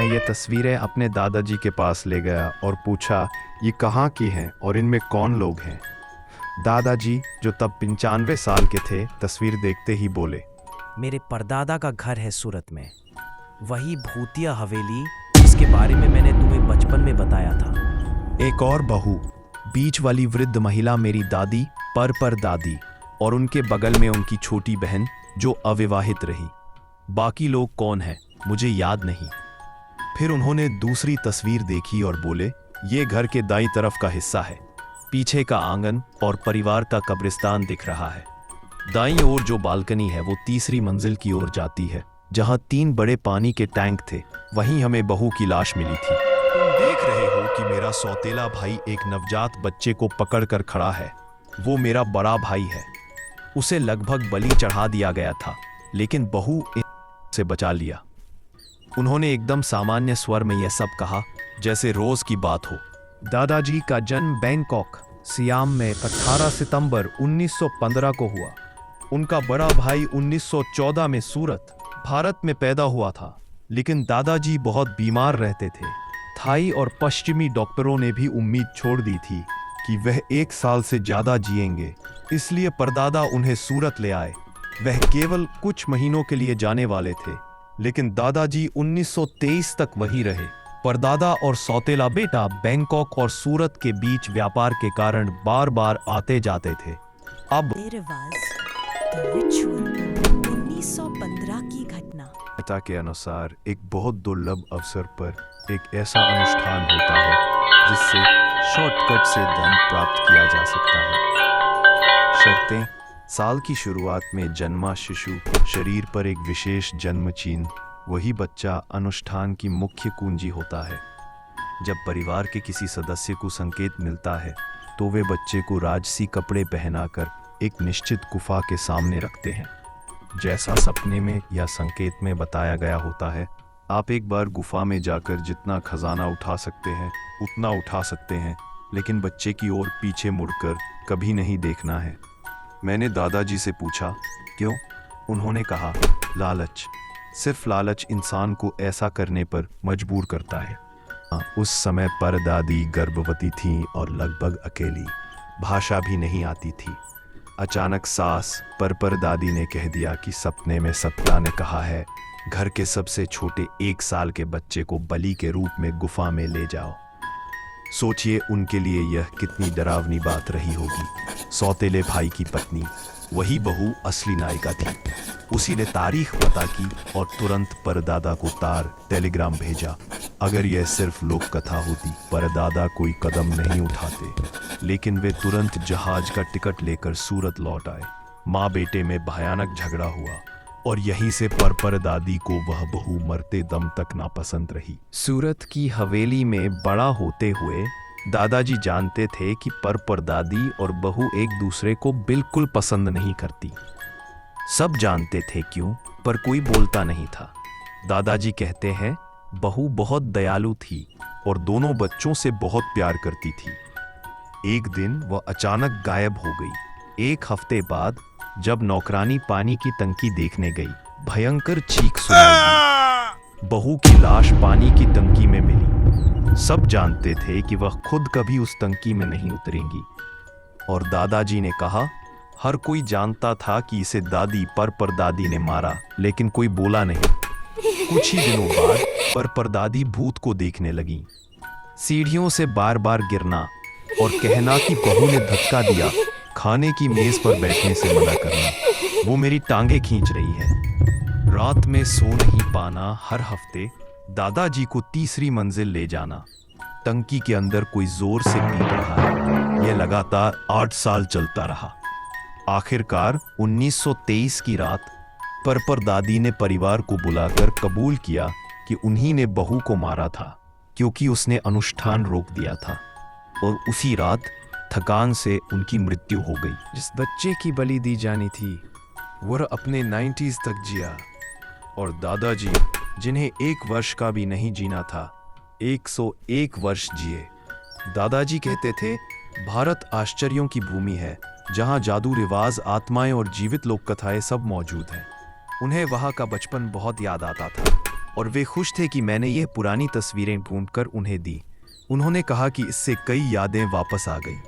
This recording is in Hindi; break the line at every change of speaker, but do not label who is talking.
मैं ये तस्वीरें अपने दादाजी के पास ले गया और पूछा, ये कहाँ की हैं और इनमें कौन लोग हैं। दादाजी, जो तब 95 साल के थे, तस्वीर देखते ही बोले,
मेरे परदादा का घर है सूरत में, वही भूतिया हवेली जिसके बारे में मैंने तुम्हें बचपन में बताया था।
एक और बहू, बीच वाली वृद्ध महिला मेरी दादी पर दादी, और उनके बगल में उनकी छोटी बहन जो अविवाहित रही। बाकी लोग कौन हैं मुझे याद नहीं। फिर उन्होंने दूसरी तस्वीर देखी और बोले, ये घर के दाईं तरफ का हिस्सा है। पीछे का आंगन और परिवार का कब्रिस्तान दिख रहा है। दाईं ओर जो बालकनी है वो तीसरी मंजिल की ओर जाती है, जहां 3 बड़े पानी के टैंक थे। वहीं हमें बहू की लाश मिली थी। तुम देख रहे हो कि मेरा सौतेला भाई एक नवजात बच्चे को पकड़कर खड़ा है। वो मेरा बड़ा भाई है। उसे लगभग बलि चढ़ा दिया गया था, लेकिन बहू से बचा लिया। उन्होंने एकदम सामान्य स्वर में यह सब कहा, जैसे रोज की बात हो। दादाजी का जन्म बैंकॉक, सियाम में 18 सितंबर 1915 को हुआ। उनका बड़ा भाई 1914 में सूरत, भारत में पैदा हुआ था, लेकिन दादाजी बहुत बीमार रहते थे। थाई और पश्चिमी डॉक्टरों ने भी उम्मीद छोड़ दी थी कि वह 1 साल से ज्यादा जिएंगे, इसलिए परदादा उन्हें सूरत ले आए। वह केवल कुछ महीनों के लिए जाने वाले थे, लेकिन दादाजी 1923 तक वहीं रहे। परदादा और सौतेला बेटा बैंकॉक और सूरत के बीच व्यापार के कारण बार बार आते जाते थे। अब
रिवाज, द रिचुअल, 1915 की घटना।
पिता के अनुसार एक बहुत दुर्लभ अवसर पर एक ऐसा अनुष्ठान होता है जिससे शॉर्टकट से धन प्राप्त किया जा सकता है। शर्तें: साल की शुरुआत में जन्मा शिशु शरीर पर एक विशेष जन्म चिन्ह, वही बच्चा अनुष्ठान की मुख्य कुंजी होता है। जब परिवार के किसी सदस्य को संकेत मिलता है तो वे बच्चे को राजसी कपड़े पहनाकर एक निश्चित गुफा के सामने रखते हैं, जैसा सपने में या संकेत में बताया गया होता है। आप एक बार गुफा में जाकर जितना खजाना उठा सकते हैं उतना उठा सकते हैं, लेकिन बच्चे की ओर पीछे मुड़कर कभी नहीं देखना है। मैंने दादाजी से पूछा, क्यों? उन्होंने कहा, लालच। सिर्फ लालच इंसान को ऐसा करने पर मजबूर करता है। उस समय परदादी गर्भवती थी और लगभग अकेली, भाषा भी नहीं आती थी। अचानक सास परदादी ने कह दिया कि सपने में सत्ता ने कहा है, घर के सबसे छोटे 1 साल के बच्चे को बलि के रूप में गुफा में ले जाओ। सोचिए उनके लिए यह कितनी डरावनी बात रही होगी। सौतेले भाई की पत्नी, वही बहू असली नायिका थी। उसी ने तारीख पता की और तुरंत परदादा को टेलीग्राम भेजा। अगर यह सिर्फ लोक कथा होती, परदादा कोई कदम नहीं उठाते, लेकिन वे तुरंत जहाज का टिकट लेकर सूरत लौट आए। माँ बेटे में भयानक झगड़ा हुआ और यहीं से परदादी को वह बहू मरते दम तक नापसंद रही। सूरत की हवेली में बड़ा होते हुए दादाजी जानते थे कि परदादी और बहू एक दूसरे को बिल्कुल पसंद नहीं करती। सब जानते थे क्यों, पर कोई बोलता नहीं था। दादाजी कहते हैं, बहू बहुत दयालु थी और दोनों बच्चों से बहुत प्यार करती थी। एक दिन वह अचानक गायब हो गई। 1 हफ्ते बाद जब नौकरानी पानी की टंकी देखने गई, भयंकर चीख सुनाई दी। बहू की लाश पानी की टंकी में मिली। सब जानते थे कि वह खुद कभी उस टंकी में नहीं उतरेंगी, और दादाजी ने कहा, हर कोई जानता था कि इसे दादी परदादी ने मारा, लेकिन कोई बोला नहीं। कुछ ही दिनों बाद परदादी भूत को देखने लगी। सीढ़ियों से बार बार गिरना और कहना कि बहू ने धक्का दिया, खाने की मेज पर बैठने से मना करना, वो मेरी टांगे खींच रही है। रात में सो नहीं पाना, हर हफ्ते दादाजी को तीसरी मंजिल ले जाना। टंकी के अंदर कोई जोर से पीट रहा है। यह लगातार 8 साल चलता रहा। आखिरकार 1923 की रात परदादी ने परिवार को बुलाकर कबूल किया कि उन्हीं ने बहू को मारा था, क्योंकि उसने अनुष्ठान रोक दिया था, और उसी रात थकान से उनकी मृत्यु हो गई। जिस बच्चे की बलि दी जानी थी वह अपने 90s तक जिया, और दादाजी, जिन्हें 1 वर्ष का भी नहीं जीना था, 101 वर्ष जिए। दादाजी कहते थे, भारत आश्चर्यों की भूमि है, जहां जादू, रिवाज, आत्माएं और जीवित लोक कथाएं सब मौजूद हैं। उन्हें वहां का बचपन बहुत याद आता था। और वे खुश थे कि मैंने ये पुरानी तस्वीरें ढूंढकर उन्हें दी। उन्होंने कहा कि इससे कई यादें वापस आ गईं।